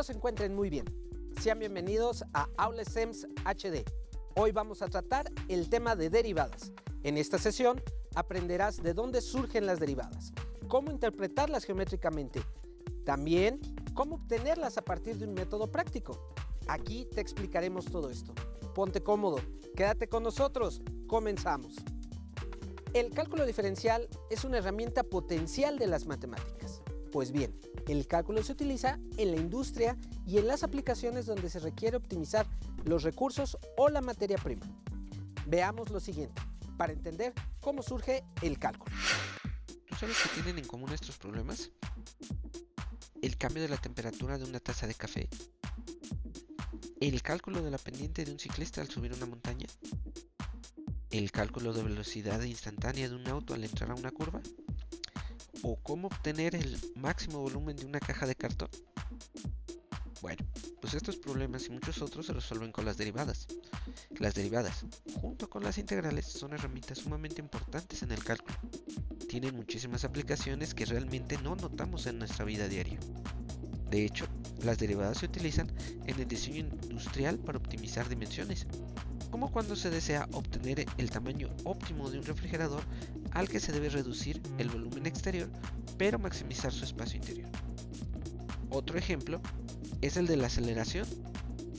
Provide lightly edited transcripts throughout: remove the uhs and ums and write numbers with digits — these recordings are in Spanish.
se encuentren muy bien. Sean bienvenidos a Aules SEMS HD. Hoy vamos a tratar el tema de derivadas. En esta sesión aprenderás de dónde surgen las derivadas, cómo interpretarlas geométricamente, también cómo obtenerlas a partir de un método práctico. Aquí te explicaremos todo esto. Ponte cómodo, quédate con nosotros, comenzamos. El cálculo diferencial es una herramienta potencial de las matemáticas. Pues bien, el cálculo se utiliza en la industria y en las aplicaciones donde se requiere optimizar los recursos o la materia prima. Veamos lo siguiente, para entender cómo surge el cálculo. ¿Tú sabes qué tienen en común estos problemas? El cambio de la temperatura de una taza de café, el cálculo de la pendiente de un ciclista al subir una montaña, el cálculo de velocidad instantánea de un auto al entrar a una curva, o cómo obtener el máximo volumen de una caja de cartón. Bueno, pues estos problemas y muchos otros se resuelven con las derivadas. Las derivadas, junto con las integrales, son herramientas sumamente importantes en el cálculo. Tienen muchísimas aplicaciones que realmente no notamos en nuestra vida diaria. De hecho, las derivadas se utilizan en el diseño industrial para optimizar dimensiones, como cuando se desea obtener el tamaño óptimo de un refrigerador al que se debe reducir el volumen exterior, pero maximizar su espacio interior. Otro ejemplo es el de la aceleración,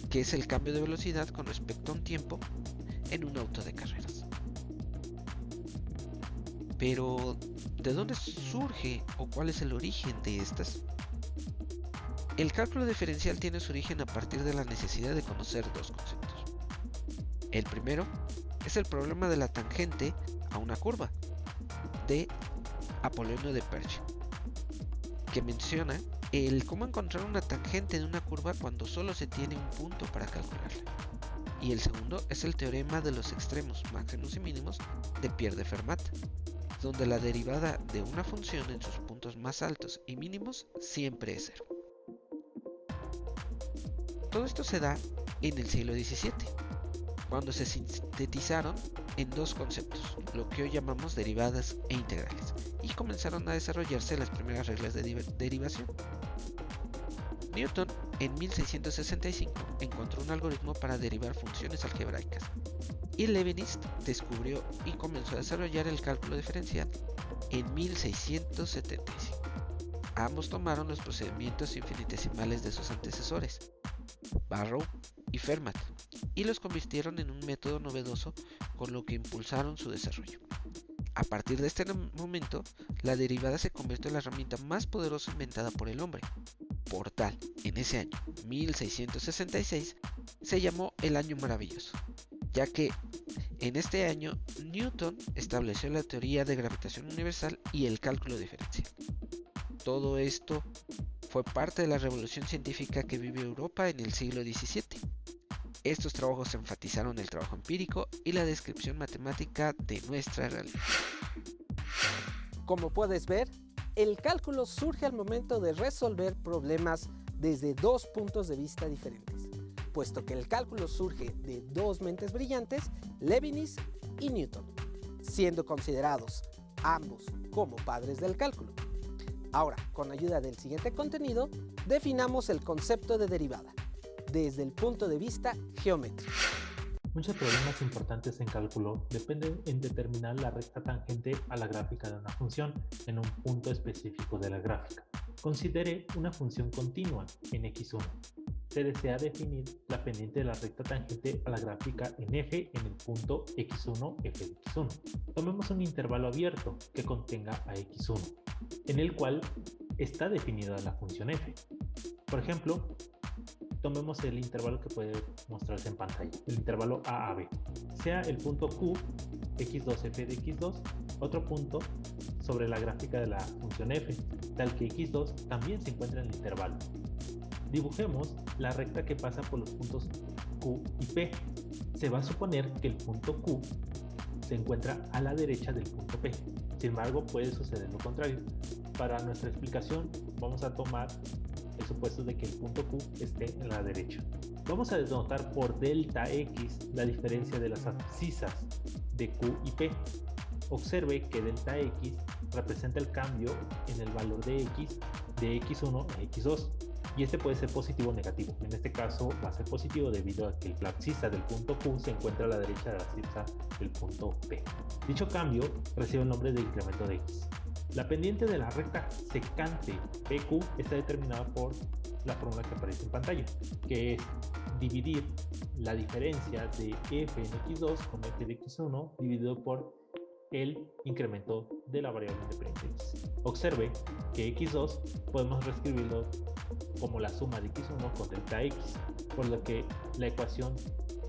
que es el cambio de velocidad con respecto a un tiempo en un auto de carreras. Pero, ¿de dónde surge o cuál es el origen de estas? El cálculo diferencial tiene su origen a partir de la necesidad de conocer dos conceptos. El primero es el problema de la tangente a una curva, de Apolonio de Perche, que menciona el cómo encontrar una tangente de una curva cuando solo se tiene un punto para calcularla. Y el segundo es el teorema de los extremos máximos y mínimos de Pierre de Fermat, donde la derivada de una función en sus puntos más altos y mínimos siempre es cero. Todo esto se da en el siglo XVII, cuando se sintetizaron en dos conceptos, lo que hoy llamamos derivadas e integrales, y comenzaron a desarrollarse las primeras reglas de derivación. Newton, en 1665, encontró un algoritmo para derivar funciones algebraicas, y Leibniz descubrió y comenzó a desarrollar el cálculo diferencial en 1675. Ambos tomaron los procedimientos infinitesimales de sus antecesores, Barrow y Fermat, y los convirtieron en un método novedoso, con lo que impulsaron su desarrollo. A partir de este momento, la derivada se convirtió en la herramienta más poderosa inventada por el hombre. Por tal, en ese año, 1666, se llamó el Año Maravilloso, ya que en este año Newton estableció la teoría de gravitación universal y el cálculo diferencial. Todo esto fue parte de la revolución científica que vivió Europa en el siglo XVII. Estos trabajos enfatizaron el trabajo empírico y la descripción matemática de nuestra realidad. Como puedes ver, el cálculo surge al momento de resolver problemas desde dos puntos de vista diferentes, puesto que el cálculo surge de dos mentes brillantes, Leibniz y Newton, siendo considerados ambos como padres del cálculo. Ahora, con ayuda del siguiente contenido, definamos el concepto de derivada desde el punto de vista geométrico. Muchos problemas importantes en cálculo dependen en determinar la recta tangente a la gráfica de una función en un punto específico de la gráfica. Considere una función continua en x1. Se desea definir la pendiente de la recta tangente a la gráfica en f en el punto x1, f de x1. Tomemos un intervalo abierto que contenga a x1, en el cual está definida la función f. Por ejemplo, tomemos el intervalo que puede mostrarse en pantalla, el intervalo a a b, sea el punto q, x2, f de x2, otro punto sobre la gráfica de la función f, tal que x2 también se encuentra en el intervalo. Dibujemos la recta que pasa por los puntos q y p. Se va a suponer que el punto q se encuentra a la derecha del punto p. Sin embargo, puede suceder lo contrario. Para nuestra explicación, vamos a tomar el supuesto de que el punto Q esté en la derecha. Vamos a denotar por delta X la diferencia de las abscisas de Q y P. Observe que delta X representa el cambio en el valor de X de X1 a X2. y este puede ser positivo o negativo. En este caso va a ser positivo debido a que la abscisa del punto Q se encuentra a la derecha de la abscisa del punto P. Dicho cambio recibe el nombre de incremento de X. La pendiente de la recta secante PQ está determinada por la fórmula que aparece en pantalla, que es dividir la diferencia de f en x2 con f de x1 dividido por el incremento de la variable independiente x. Observe que x2 podemos reescribirlo como la suma de x1 con delta x, por lo que la ecuación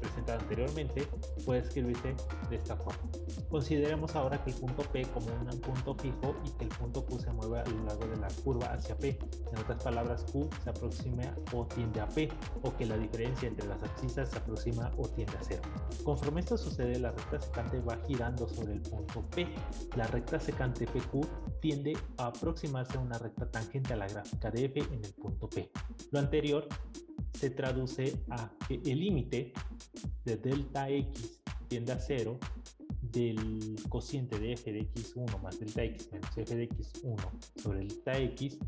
presentada anteriormente puede escribirse de esta forma. Consideremos ahora que el punto P como un punto fijo y que el punto Q se mueve a lo largo de la curva hacia P. En otras palabras, Q se aproxima o tiende a P, o que la diferencia entre las abscisas se aproxima o tiende a cero. Conforme esto sucede, la recta secante va girando sobre el punto P. La recta secante PQ tiende a aproximarse a una recta tangente a la gráfica de f en el punto P. Lo anterior se traduce a que el límite de delta x tiende a 0 del cociente de f de x1 más delta x menos f de x1 sobre delta x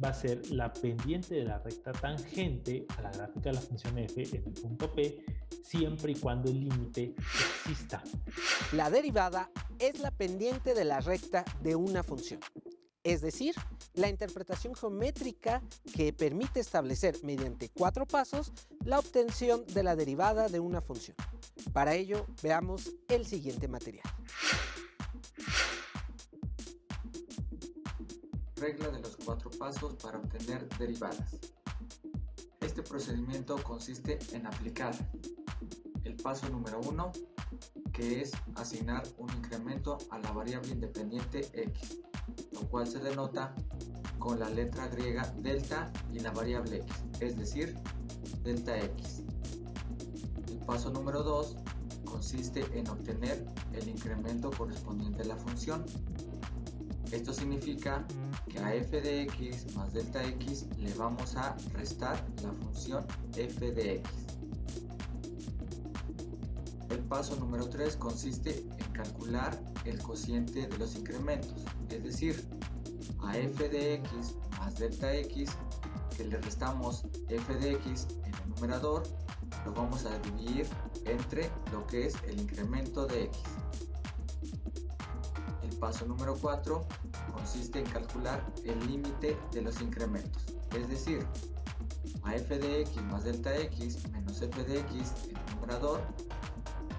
va a ser la pendiente de la recta tangente a la gráfica de la función f en el punto P, siempre y cuando el límite exista. La derivada es la pendiente de la recta de una función, es decir, la interpretación geométrica que permite establecer mediante 4 pasos la obtención de la derivada de una función. Para ello, veamos el siguiente material. Regla de los 4 pasos para obtener derivadas. Este procedimiento consiste en aplicar el paso número 1, que es asignar un incremento a la variable independiente x, lo cual se denota con la letra griega delta y la variable x, es decir, delta x. El paso número 2 consiste en obtener el incremento correspondiente a la función. Esto significa que a f de x más delta x le vamos a restar la función f de x. El paso número 3 consiste en calcular el cociente de los incrementos, es decir, a f de x más delta x, que le restamos f de x en el numerador, lo vamos a dividir entre lo que es el incremento de x. El paso número 4 consiste en calcular el límite de los incrementos, es decir, a f de x más delta x menos f de x en el numerador,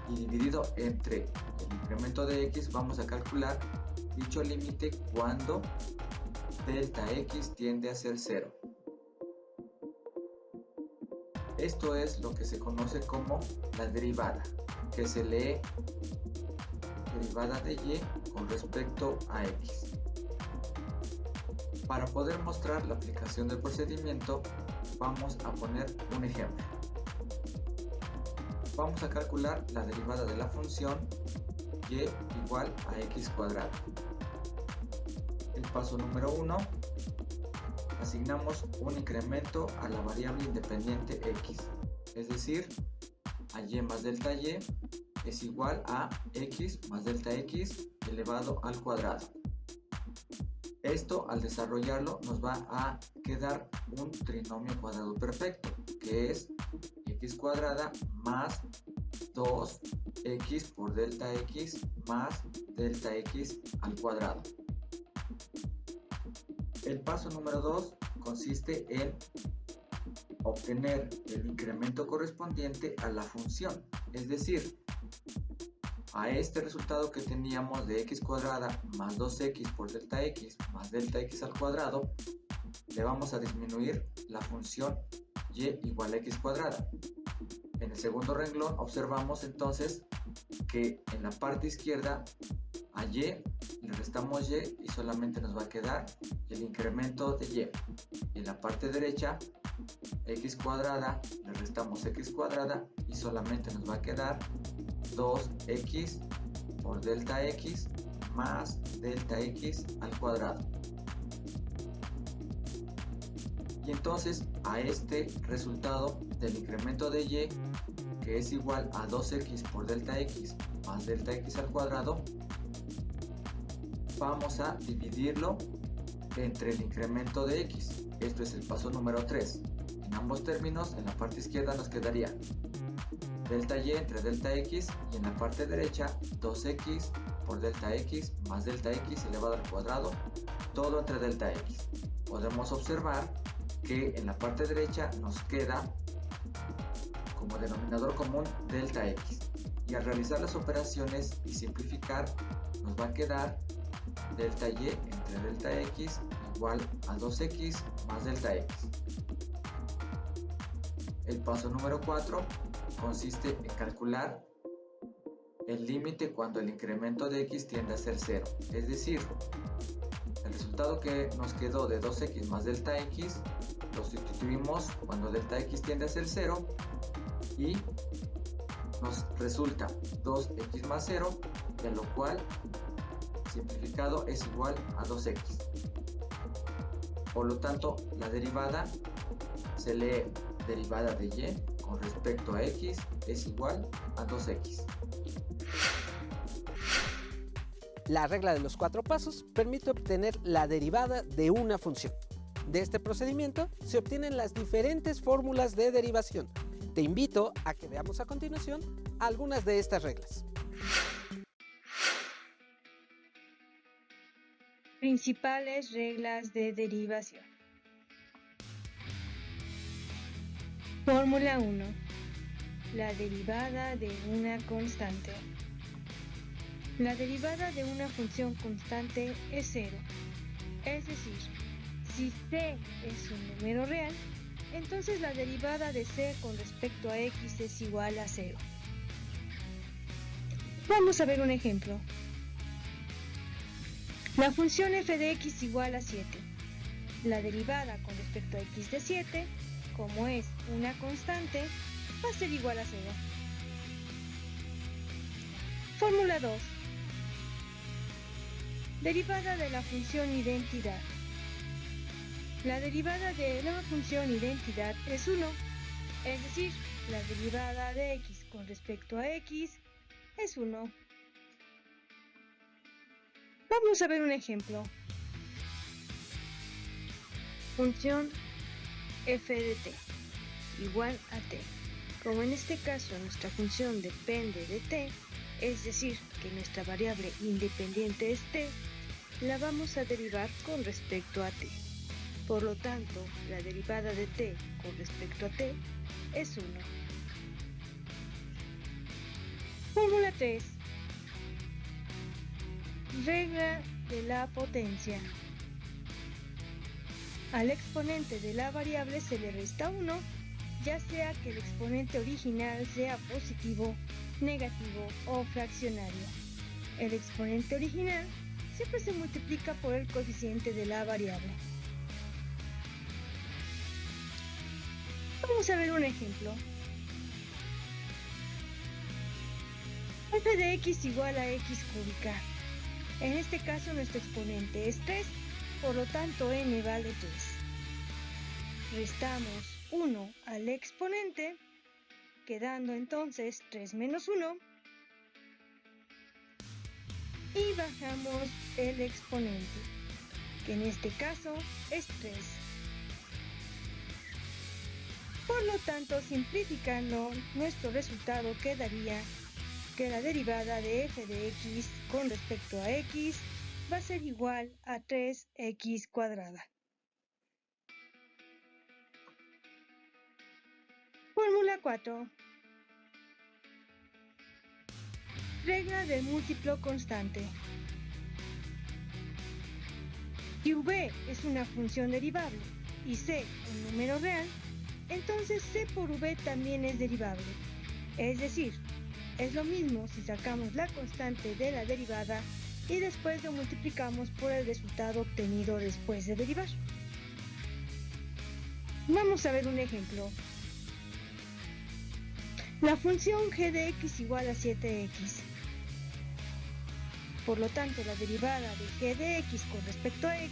y dividido entre el incremento de x vamos a calcular dicho límite cuando delta x tiende a ser 0. Esto es lo que se conoce como la derivada, que se lee derivada de y con respecto a x. Para poder mostrar la aplicación del procedimiento, vamos a poner un ejemplo. Vamos a calcular la derivada de la función y igual a x cuadrado. El paso número 1, asignamos un incremento a la variable independiente x, es decir, a y más delta y es igual a x más delta x elevado al cuadrado. Esto, al desarrollarlo, nos va a quedar un trinomio cuadrado perfecto, que es x cuadrada más 2x por delta x más delta x al cuadrado. El paso número 2 consiste en obtener el incremento correspondiente a la función, es decir, a este resultado que teníamos de x cuadrada más 2x por delta x más delta x al cuadrado, le vamos a disminuir la función y igual a x cuadrada. En el segundo renglón observamos entonces que en la parte izquierda a y le restamos y solamente nos va a quedar el incremento de y. Y en la parte derecha x cuadrada le restamos x cuadrada y solamente nos va a quedar 2x por delta x más delta x al cuadrado. Y entonces a este resultado del incremento de y, que es igual a 2x por delta x más delta x al cuadrado, vamos a dividirlo entre el incremento de x. Esto es el paso número 3. ambos términos, en la parte izquierda nos quedaría delta y entre delta x, y en la parte derecha 2x por delta x más delta x elevado al cuadrado, todo entre delta x. Podemos observar que en la parte derecha nos queda como denominador común delta x, y al realizar las operaciones y simplificar nos va a quedar delta y entre delta x igual a 2x más delta x. El paso número 4 consiste en calcular el límite cuando el incremento de x tiende a ser 0, es decir, el resultado que nos quedó de 2x más delta x lo sustituimos cuando delta x tiende a ser 0 y nos resulta 2x más 0, de lo cual simplificado es igual a 2x. Por lo tanto, la derivada se lee derivada de y con respecto a x es igual a 2x. La regla de los 4 pasos permite obtener la derivada de una función. De este procedimiento se obtienen las diferentes fórmulas de derivación. Te invito a que veamos a continuación algunas de estas reglas. Principales reglas de derivación. Fórmula 1. La derivada de una constante. La derivada de una función constante es 0. Es decir, si c es un número real, entonces la derivada de c con respecto a x es igual a 0. Vamos a ver un ejemplo. La función f de x igual a 7. La derivada con respecto a x de 7, como es una constante, va a ser igual a 0. Fórmula 2. Derivada de la función identidad. La derivada de la función identidad es 1, es decir, la derivada de x con respecto a x es 1. Vamos a ver un ejemplo. Función f de t igual a t. Como en este caso nuestra función depende de t, es decir, que nuestra variable independiente es t, la vamos a derivar con respecto a t. Por lo tanto, la derivada de t con respecto a t es 1. Fórmula 3. Regla de la potencia. Al exponente de la variable se le resta 1, ya sea que el exponente original sea positivo, negativo o fraccionario. El exponente original siempre se multiplica por el cociente de la variable. Vamos a ver un ejemplo. F de x igual a x cúbica. En este caso nuestro exponente es 3, por lo tanto n vale 3. Restamos 1 al exponente, quedando entonces 3 menos 1, y bajamos el exponente, que en este caso es 3. Por lo tanto, simplificando, nuestro resultado quedaría que la derivada de f de x con respecto a x va a ser igual a 3x cuadrada. Fórmula 4. Regla del múltiplo constante. Si v es una función derivable y c un número real, entonces c por v también es derivable. Es decir, es lo mismo si sacamos la constante de la derivada y después lo multiplicamos por el resultado obtenido después de derivar. Vamos a ver un ejemplo. La función g de x igual a 7x. Por lo tanto, la derivada de g de x con respecto a x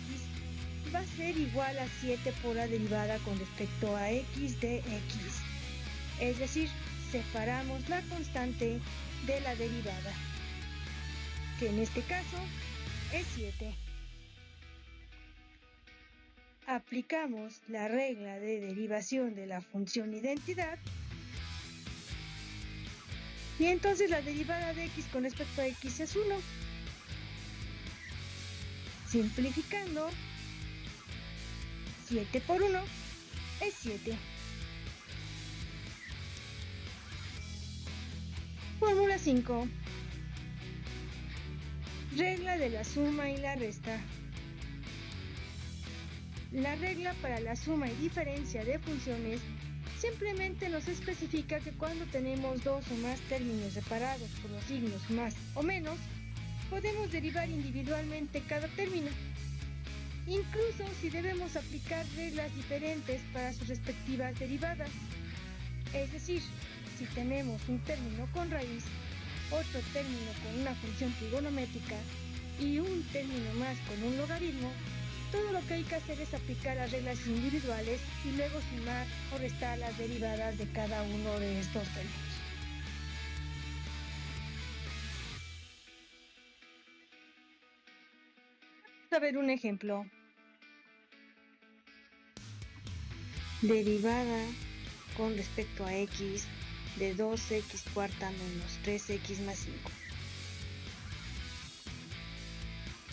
va a ser igual a 7 por la derivada con respecto a x de x. Es decir, separamos la constante de la derivada, que en este caso es 7. aplicamos la regla de derivación de la función identidad y entonces la derivada de x con respecto a x es 1. Simplificando, 7 por 1 es 7. Fórmula 5. Regla de la suma y la resta. La regla para la suma y diferencia de funciones simplemente nos especifica que cuando tenemos dos o más términos separados por los signos más o menos, podemos derivar individualmente cada término, incluso si debemos aplicar reglas diferentes para sus respectivas derivadas. Es decir, si tenemos un término con raíz, otro término con una función trigonométrica y un término más con un logaritmo, todo lo que hay que hacer es aplicar las reglas individuales y luego sumar o restar las derivadas de cada uno de estos términos. Vamos a ver un ejemplo. Derivada con respecto a x de 2x cuarta menos 3x más 5.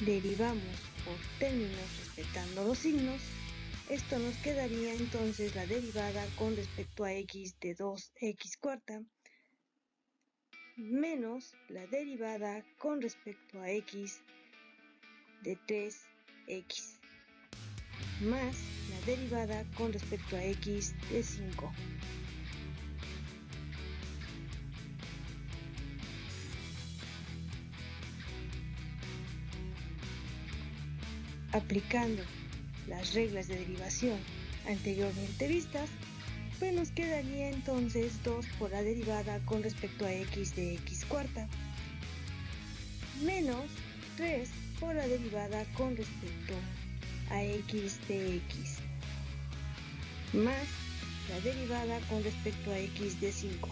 Derivamos por términos respetando los signos. Esto nos quedaría entonces la derivada con respecto a x de 2x cuarta menos la derivada con respecto a x de 3x más la derivada con respecto a x de 5. Aplicando las reglas de derivación anteriormente vistas, pues nos quedaría entonces 2 por la derivada con respecto a x de x cuarta, menos 3 por la derivada con respecto a x de x, más la derivada con respecto a x de 5.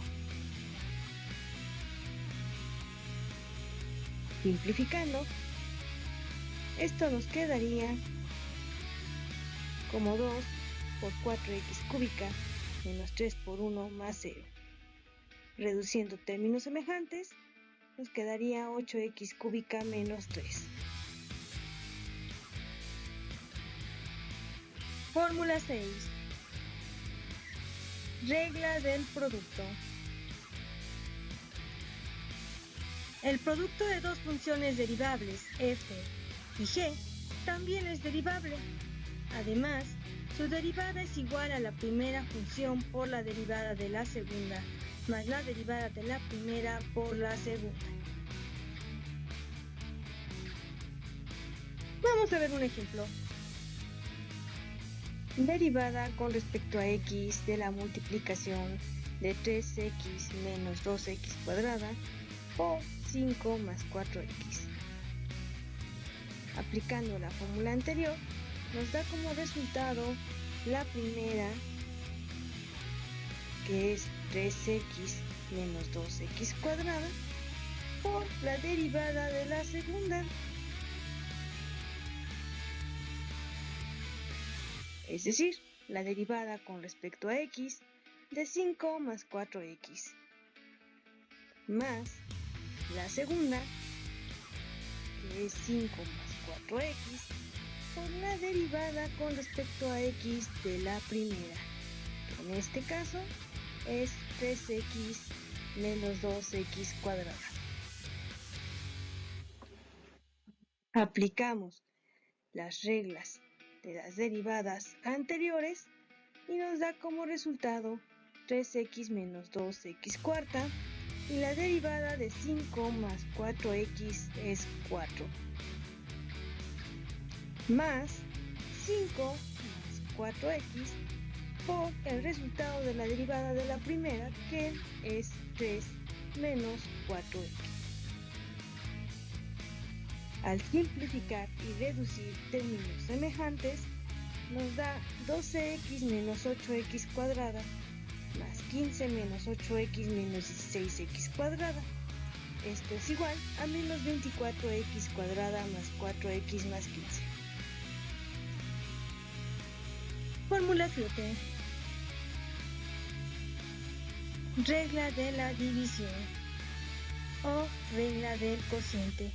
Simplificando, esto nos quedaría como 2 por 4x cúbica menos 3 por 1 más 0. Reduciendo términos semejantes, nos quedaría 8x cúbica menos 3. Fórmula 6. Regla del producto. El producto de dos funciones derivables f y g también es derivable. Además, su derivada es igual a la primera función por la derivada de la segunda, más la derivada de la primera por la segunda. Vamos a ver un ejemplo. Derivada con respecto a x de la multiplicación de 3x menos 2x cuadrada por 5 más 4x. Aplicando la fórmula anterior, nos da como resultado la primera, que es 3x menos 2x cuadrada, por la derivada de la segunda, es decir, la derivada con respecto a x de 5 más 4x, más la segunda, que es 5 más 4x, por la derivada con respecto a x de la primera, que en este caso es 3x menos 2x cuadrada. Aplicamos las reglas de las derivadas anteriores y nos da como resultado 3x menos 2x cuarta y la derivada de 5 más 4x es 4, más 5 más 4x por el resultado de la derivada de la primera, que es 3 menos 4x. Al simplificar y reducir términos semejantes, nos da 12x menos 8x cuadrada más 15 menos 8x menos 16x cuadrada. Esto es igual a menos 24x cuadrada más 4x más 15. Fórmula 7. Regla de la división o regla del cociente.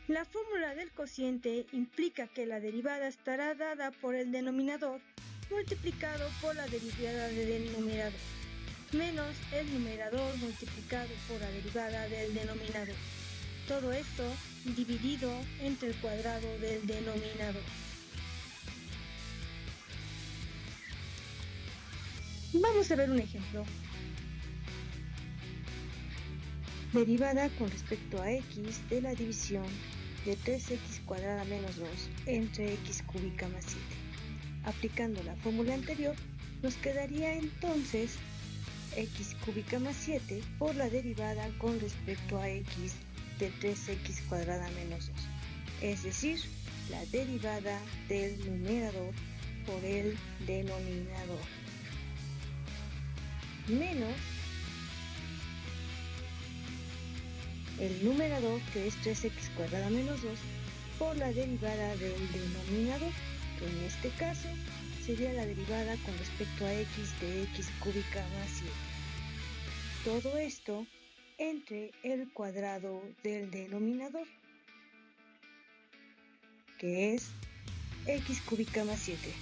La fórmula del cociente implica que la derivada estará dada por el denominador multiplicado por la derivada del numerador, menos el numerador multiplicado por la derivada del denominador. Todo esto dividido entre el cuadrado del denominador. Vamos a ver un ejemplo. Derivada con respecto a x de la división de 3x cuadrada menos 2 entre x cúbica más 7. Aplicando la fórmula anterior, nos quedaría entonces x cúbica más 7 por la derivada con respecto a x de 3x cuadrada menos 2. Es decir, la derivada del numerador por el denominador. Menos el numerador, que es 3x cuadrada menos 2, por la derivada del denominador, que en este caso sería la derivada con respecto a x de x cúbica más 7. Todo esto entre el cuadrado del denominador, que es x cúbica más 7.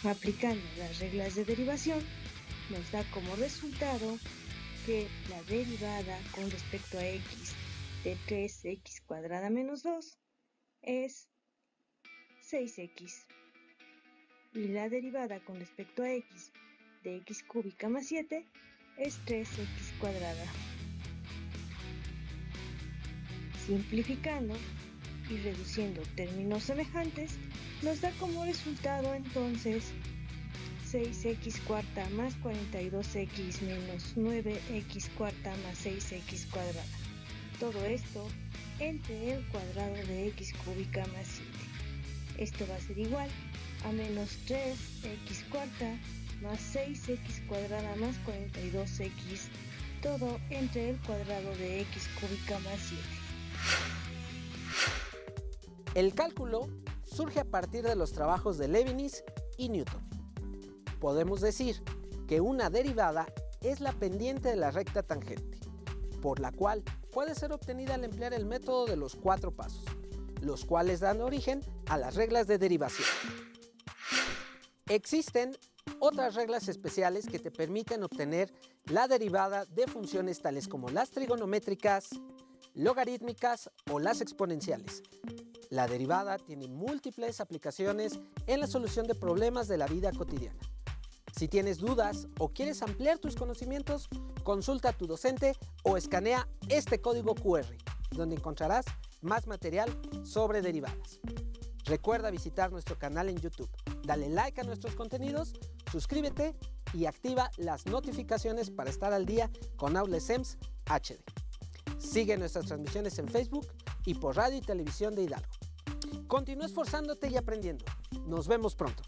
Aplicando las reglas de derivación, nos da como resultado que la derivada con respecto a x de 3x cuadrada menos 2 es 6x. Y la derivada con respecto a x de x cúbica más 7 es 3x cuadrada. Simplificando y reduciendo términos semejantes, nos da como resultado entonces 6x cuarta más 42x menos 9x cuarta más 6x cuadrada. Todo esto entre el cuadrado de x cúbica más 7. Esto va a ser igual a menos 3x cuarta más 6x cuadrada más 42x, todo entre el cuadrado de x cúbica más 7. El cálculo surge a partir de los trabajos de Leibniz y Newton. Podemos decir que una derivada es la pendiente de la recta tangente, por la cual puede ser obtenida al emplear el método de los 4 pasos, los cuales dan origen a las reglas de derivación. Existen otras reglas especiales que te permiten obtener la derivada de funciones tales como las trigonométricas, logarítmicas o las exponenciales. La derivada tiene múltiples aplicaciones en la solución de problemas de la vida cotidiana. Si tienes dudas o quieres ampliar tus conocimientos, consulta a tu docente o escanea este código QR, donde encontrarás más material sobre derivadas. Recuerda visitar nuestro canal en YouTube, dale like a nuestros contenidos, suscríbete y activa las notificaciones para estar al día con AuleSEMS HD. Sigue nuestras transmisiones en Facebook y por radio y televisión de Hidalgo. Continúa esforzándote y aprendiendo. Nos vemos pronto.